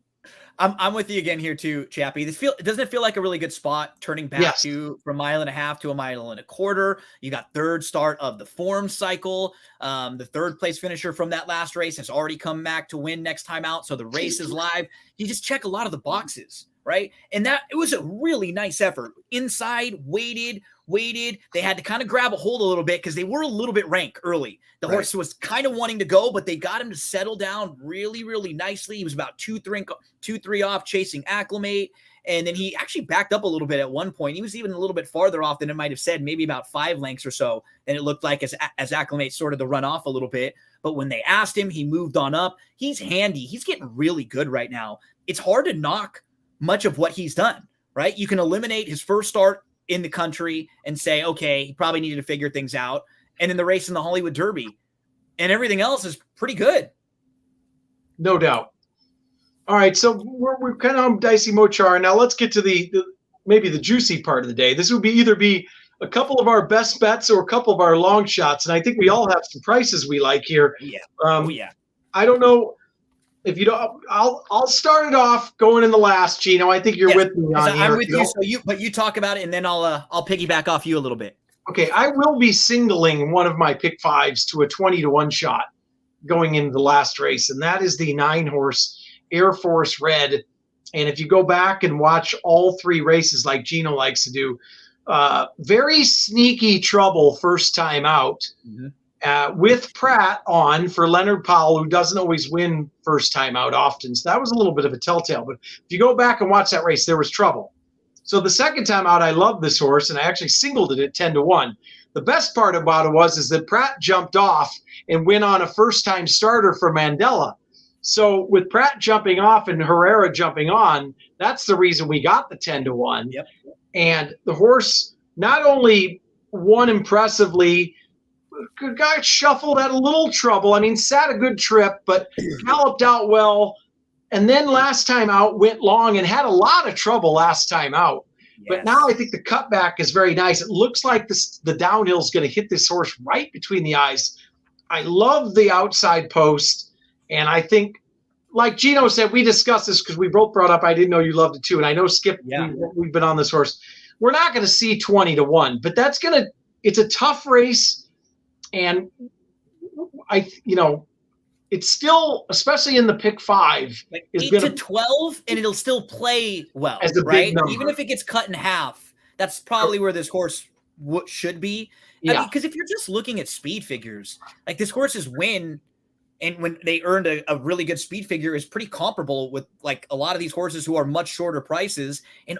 I'm with you again here too, Chappie. Doesn't it feel like a really good spot turning back from 1.5 miles to 1.25 miles? You got third start of the form cycle. The third place finisher from that last race has already come back to win next time out. So the race is live. You just check a lot of the boxes, right? And that it was a really nice effort. Inside, weighted. They had to kind of grab a hold a little bit because they were a little bit rank early. The horse was kind of wanting to go, but they got him to settle down really, really nicely. He was about 2-3 off chasing acclimate. And then he actually backed up a little bit at one point. He was even a little bit farther off than it might have said, maybe about 5 lengths or so. And it looked like as acclimate started to run off a little bit. But when they asked him, he moved on up. He's handy. He's getting really good right now. It's hard to knock much of what he's done, right? You can eliminate his first start in the country and say, okay, he probably needed to figure things out. And then the race in the Hollywood Derby and everything else is pretty good. No doubt. All right. So we're kind of on Dicey Mochara. Now let's get to maybe the juicy part of the day. This would either be a couple of our best bets or a couple of our long shots. And I think we all have some prices we like here. Yeah. I don't know. If you don't, I'll start it off going in the last, Gino. I think you're with me on here. I'm with you. So you talk about it, and then I'll piggyback off you a little bit. Okay, I will be singling one of my pick fives to a 20-1 shot going into the last race, and that is the 9-horse Air Force Red. And if you go back and watch all 3 races like Gino likes to do, very sneaky trouble first time out. With Pratt on for Leonard Powell, who doesn't always win first time out often. So that was a little bit of a telltale. But if you go back and watch that race, there was trouble. So the second time out, I loved this horse, and I actually singled it at 10-1. The best part about it is that Pratt jumped off and went on a first-time starter for Mandela. So with Pratt jumping off and Herrera jumping on, that's the reason we got the 10-1. Yep. And the horse not only won impressively, got shuffled, had a little trouble. I mean, sat a good trip, but galloped out well. And then last time out went long and had a lot of trouble last time out. Yes. But now I think the cutback is very nice. It looks like the downhill is going to hit this horse right between the eyes. I love the outside post. And I think, like Gino said, we discussed this because we both brought up, I didn't know you loved it too. And I know Skip, we've been on this horse. We're not going to see 20-1, but it's a tough race. And it's still, especially in the pick 5, like 8-12, and it'll still play well, right? Even if it gets cut in half, that's probably where this horse should be. Yeah. Because if you're just looking at speed figures, like this horse's win, and when they earned a really good speed figure, is pretty comparable with like a lot of these horses who are much shorter prices. And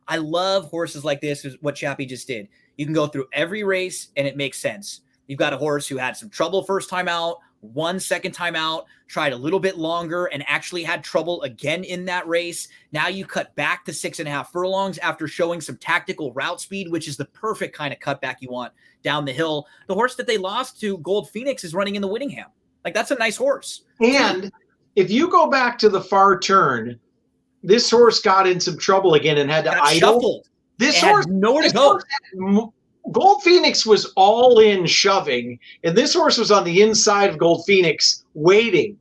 I love horses like this, is what Chappie just did. You can go through every race and it makes sense. You've got a horse who had some trouble first time out, won second time out, tried a little bit longer, and actually had trouble again in that race. Now you cut back to 6.5 furlongs after showing some tactical route speed, which is the perfect kind of cutback you want down the hill. The horse that they lost to, Gold Phoenix, is running in the Whittingham. Like, that's a nice horse. And if you go back to the far turn, this horse got in some trouble again and had to idle. Shuffled. This horse had nowhere to go. Gold Phoenix was all in shoving, and this horse was on the inside of Gold Phoenix waiting.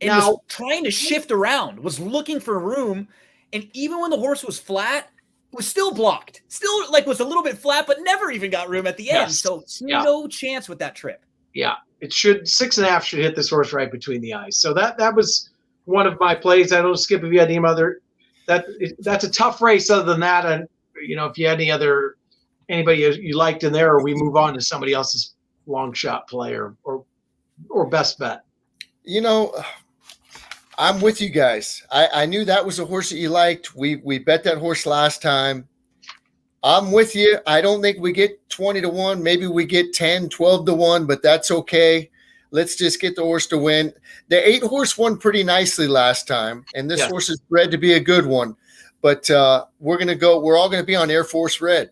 And was trying to shift around, was looking for room, and even when the horse was flat, it was still blocked. Still, like, was a little bit flat, but never even got room at the end. Yes. So no chance with that trip. Yeah, it should 6.5 should hit this horse right between the eyes. So that was one of my plays. I don't Skip if you had any other. That's a tough race. Other than that, and if you had anybody you liked in there, or we move on to somebody else's long shot play or best bet. I'm with you guys. I knew that was a horse that you liked. We bet that horse last time. I'm with you. I don't think we get 20-1. Maybe we get 10, 12-1, but that's okay. Let's just get the horse to win. The 8-horse won pretty nicely last time, and this horse is bred to be a good one. But we're all going to be on Air Force Red.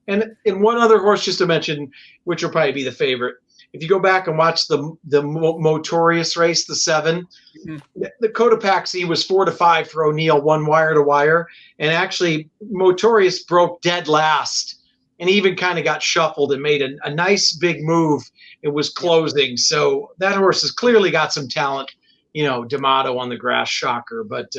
And one other horse just to mention, which will probably be the favorite. If you go back and watch the Motorious race, the 7, the Cotopaxi was 4-5 for O'Neill, 1 wire to wire. And actually, Motorious broke dead last and even kind of got shuffled and made a nice big move. It was closing. So that horse has clearly got some talent. D'Amato on the grass, shocker. But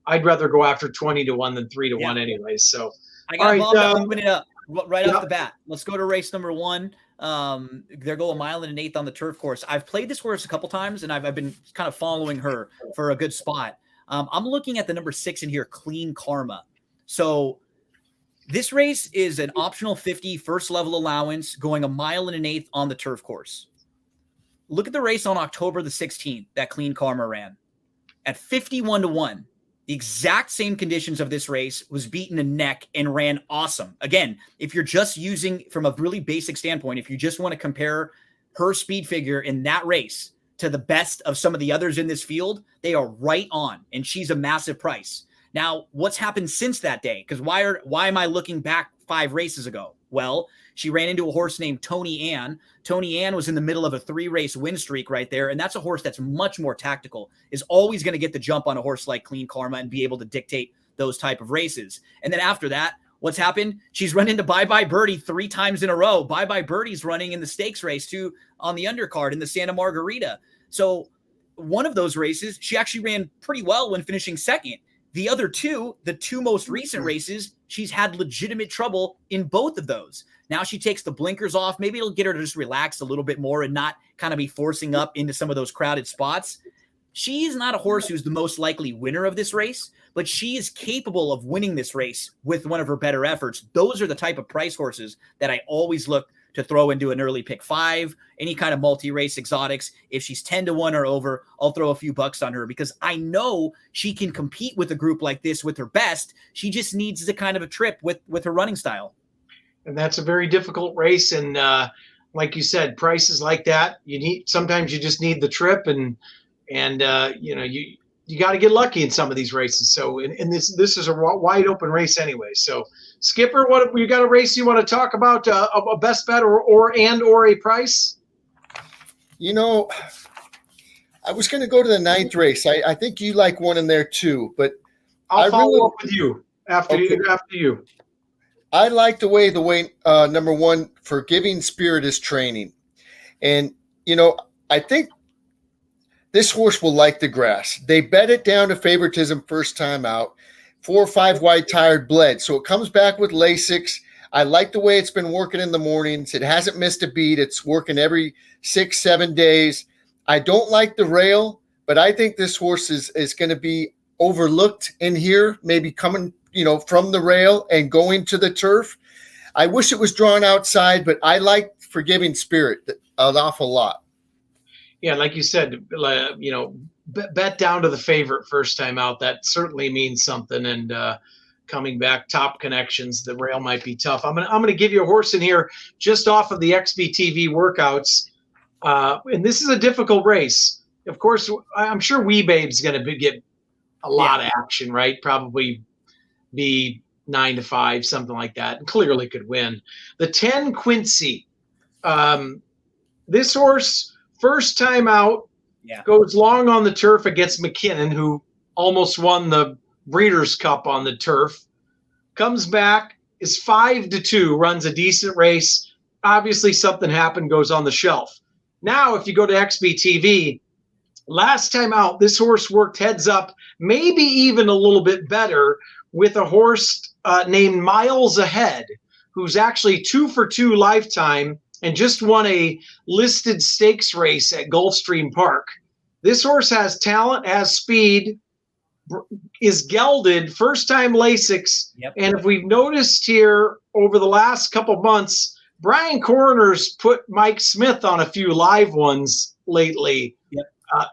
I'd rather go after 20-1 than 3-1 anyway. So I got Bob to open it up right off the bat. Let's go to race number 1. They're going 1 1/8 on the turf course. I've played this horse a couple times, and I've been kind of following her for a good spot. I'm looking at the number 6 in here, Clean Karma. So this race is an optional 50 first level allowance going 1 1/8 on the turf course. Look at the race on October the 16th that Clean Karma ran at 51-1. The exact same conditions of this race, was beaten in neck and ran awesome. Again, if you're just using from a really basic standpoint, if you just want to compare her speed figure in that race to the best of some of the others in this field, they are right on, and she's a massive price. Now, what's happened since that day? Because why am I looking back 5 races ago? Well, she ran into a horse named Tony Ann. Tony Ann was in the middle of a 3-race win streak right there, and that's a horse that's much more tactical, is always going to get the jump on a horse like Clean Karma and be able to dictate those type of races. And then after that, what's happened? She's run into Bye Bye Birdie 3 times in a row. Bye Bye Birdie's running in the stakes race too on the undercard in the Santa Margarita. So one of those races, she actually ran pretty well when finishing second. The other 2, the 2 most recent races, she's had legitimate trouble in both of those. Now she takes the blinkers off. Maybe it'll get her to just relax a little bit more and not kind of be forcing up into some of those crowded spots. She's not a horse who's the most likely winner of this race, but she is capable of winning this race with one of her better efforts. Those are the type of price horses that I always look to throw into an early pick 5, any kind of multi-race exotics. If she's 10-1 or over, I'll throw a few bucks on her because I know she can compete with a group like this with her best. She just needs the kind of a trip with her running style. And that's a very difficult race. And like you said, prices like that, sometimes you just need the trip, and you got to get lucky in some of these races. So, and this is a wide open race anyway. So, Skipper, what you got a race you want to talk about? A best bet or a price? I was going to go to the 9th race. I think you like one in there too, but I'll follow up with you after you. I like the way number 1 Forgiving Spirit is training. And, I think this horse will like the grass. They bet it down to favoritism first time out. 4 or 5 wide tired bled. So it comes back with Lasix. I like the way it's been working in the mornings. It hasn't missed a beat. It's working every 6-7 days. I don't like the rail, but I think this horse is going to be overlooked in here, maybe coming from the rail and going to the turf. I wish it was drawn outside, but I like Forgiving Spirit an awful lot. Yeah, like you said, bet down to the favorite first time out. That certainly means something. And coming back, top connections, the rail might be tough. I'm gonna give you a horse in here just off of the XBTV workouts, and this is a difficult race. Of course, I'm sure Wee Babe's gonna get a lot of action, right? Probably be 9-5, something like that, and clearly could win. The 10 Quincy. This horse, first time out, goes long on the turf against McKinnon, who almost won the Breeders' Cup on the turf. Comes back, is 5-2, runs a decent race. Obviously, something happened, goes on the shelf. Now, if you go to XBTV, last time out, this horse worked heads up, maybe even a little bit better, with a horse named Miles Ahead, who's actually 2 for 2 lifetime and just won a listed stakes race at Gulfstream Park. This horse has talent, has speed, is gelded, first-time Lasix. Yep. And if we've noticed here over the last couple months, Brian Coroner's put Mike Smith on a few live ones lately,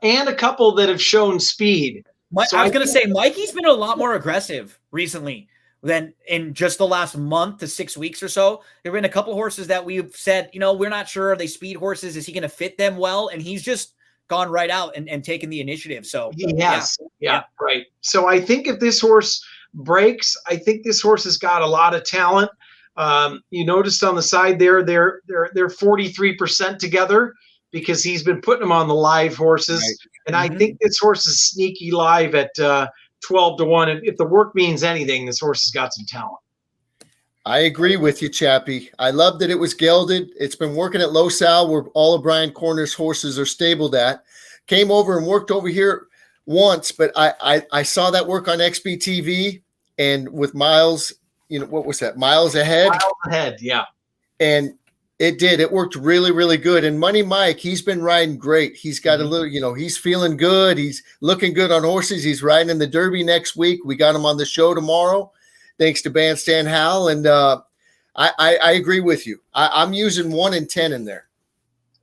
and a couple that have shown speed. I was going to say, Mikey's been a lot more aggressive recently than in just the last month to 6 weeks or so. There have been a couple horses that we've said, we're not sure. Are they speed horses? Is he going to fit them well? And he's just gone right out and taken the initiative. So he has. Yeah, right. So I think if this horse breaks, I think this horse has got a lot of talent. You noticed on the side there, they're 43% together because he's been putting them on the live horses. Right. And I think this horse is sneaky live at 12-1. And if the work means anything, this horse has got some talent. I agree with you, Chappie. I love that it was gelded. It's been working at Los Al, where all of Brian Corner's horses are stabled at. Came over and worked over here once, but I saw that work on XBTV and with Miles, what was that? Miles Ahead? Miles Ahead, yeah. And it did. It worked really, really good. And Money Mike, he's been riding great. He's got a little, he's feeling good. He's looking good on horses. He's riding in the Derby next week. We got him on the show tomorrow, thanks to Bandstand Hal. And I agree with you. I'm using 1 and 10 in there.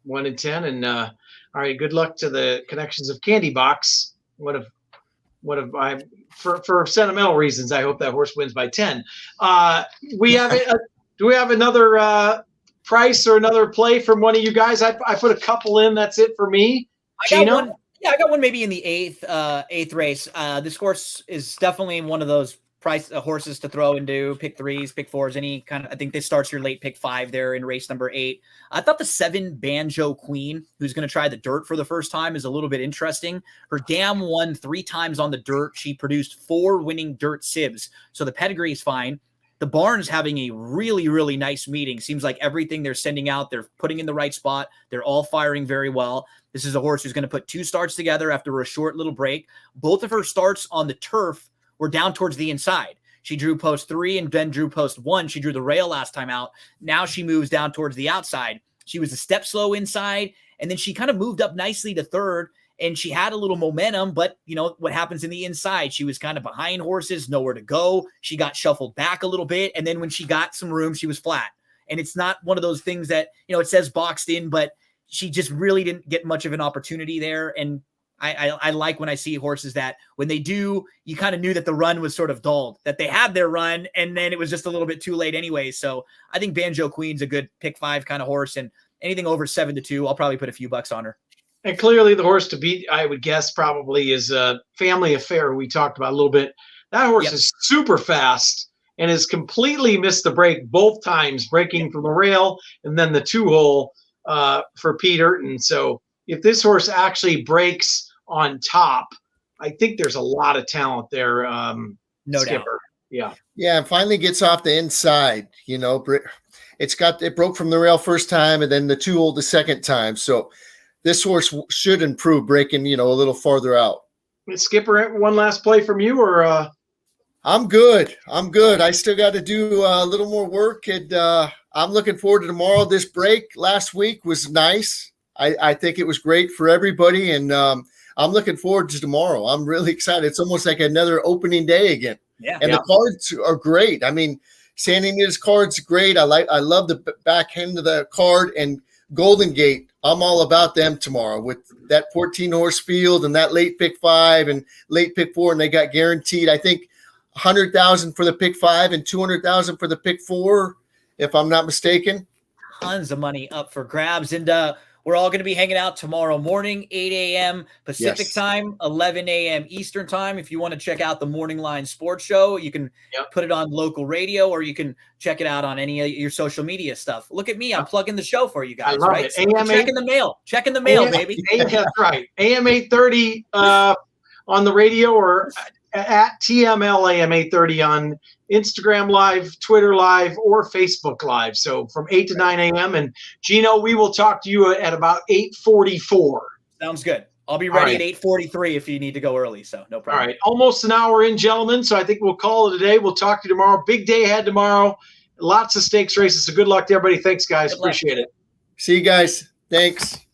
1 and 10. And all right, good luck to the connections of Candy Box. What if I, for sentimental reasons, I hope that horse wins by 10. Do we have another price or another play from one of you guys? I put a couple in. That's it for me. I got one maybe in the eighth race. This horse is definitely one of those price horses to throw into pick 3s, pick 4s, any kind of. I think this starts your late pick 5 there in race number 8. I thought the 7 Banjo Queen, who's going to try the dirt for the first time, is a little bit interesting. Her dam won 3 times on the dirt. She produced 4 winning dirt sibs, so the pedigree is fine. The barn's having a really, really nice meeting. Seems like everything they're sending out, they're putting in the right spot. They're all firing very well. This is a horse who's going to put 2 starts together after a short little break. Both of her starts on the turf were down towards the inside. She drew post 3 and then drew post 1. She drew the rail last time out. Now she moves down towards the outside. She was a step slow inside, and then she kind of moved up nicely to 3rd, and she had a little momentum, but you know what happens in the inside. She was kind of behind horses, nowhere to go. She got shuffled back a little bit, and then when she got some room, she was flat. And it's not one of those things that, you know, it says boxed in, but she just really didn't get much of an opportunity there. And I like when I see horses that when they do, you kind of knew that the run was sort of dulled, that they had their run, and then it was just a little bit too late anyway. So I think Banjo Queen's a good pick 5 kind of horse, and anything over 7-2, I'll probably put a few bucks on her. And clearly the horse to beat, I would guess, probably is a Family Affair we talked about a little bit. That horse is super fast and has completely missed the break both times, breaking from the rail and then the 2-hole for Pete Urton. So if this horse actually breaks on top, I think there's a lot of talent there. No Skipper. doubt. Yeah, and finally gets off the inside. You know, it broke from the rail first time and then the 2-hole the second time. So this horse should improve breaking, you know, a little farther out. Skipper, one last play from you, or I'm good. I still got to do a little more work, and I'm looking forward to tomorrow. This break last week was nice. I think it was great for everybody, and I'm looking forward to tomorrow. I'm really excited. It's almost like another opening day again. And the cards are great. I mean, Sandy Anita's card's great. I love the back end of the card, and Golden Gate. I'm all about them tomorrow with that 14-horse field and that late pick 5 and late pick 4, and they got guaranteed, I think, $100,000 for the pick 5 and $200,000 for the pick 4, if I'm not mistaken. Tons of money up for grabs, and we're all going to be hanging out tomorrow morning, 8 a.m. Pacific time, 11 a.m. Eastern time. If you want to check out the Morning Line Sports Show, you can put it on local radio, or you can check it out on any of your social media stuff. Look at me. I'm plugging the show for you guys, right? So checking the mail. Checking the mail, baby. That's right. AM 830 on the radio, or at TML AM 830 on Instagram Live, Twitter Live, or Facebook Live. So from 8 to 9 a.m. And Gino, we will talk to you at about 8:44. Sounds good. I'll be ready at 8:43 if you need to go early. So no problem. All right. Almost an hour in, gentlemen. So I think we'll call it a day. We'll talk to you tomorrow. Big day ahead tomorrow. Lots of stakes races. So good luck to everybody. Thanks, guys. Appreciate it. See you guys. Thanks.